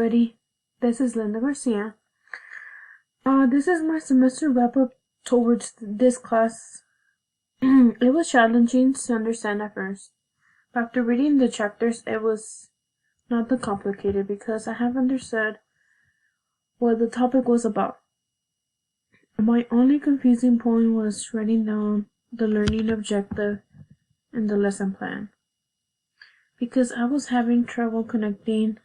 everybody. This is Linda Garcia. This is my semester wrap-up towards this class. It was challenging to understand at first. But after reading the chapters, it was not that complicated because I have understood what the topic was about. My only confusing point was writing down the learning objective and the lesson plan, because I was having trouble connecting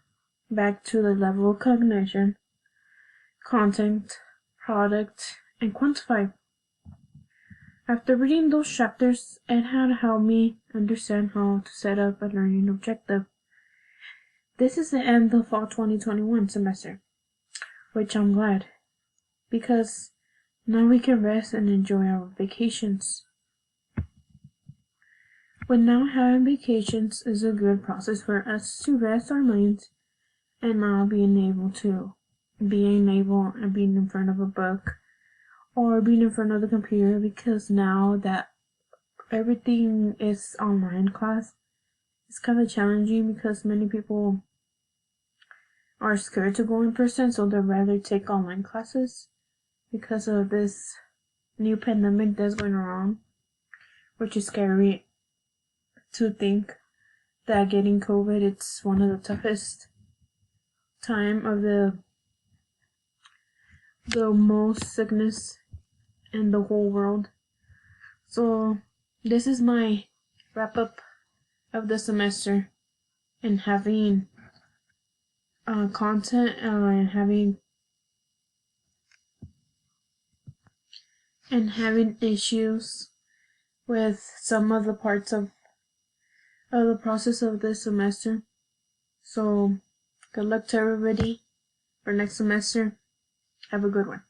back to the level of cognition, content, product, and quantify. After reading those chapters, it had helped me understand how to set up a learning objective. This is the end of fall 2021 semester, which I'm glad, because now we can rest and enjoy our vacations. But now having vacations is a good process for us to rest our minds and now being in front of a book or being in front of the computer, because now that everything is online class, it's kind of challenging because many people are scared to go in person, so they'd rather take online classes because of this new pandemic that's going around, which is scary to think that getting COVID, it's one of the toughest time of the most sickness in the whole world. So this is my wrap up of the semester, and having content and having issues with some of the parts of the process of this semester. So good luck to everybody for next semester. Have a good one.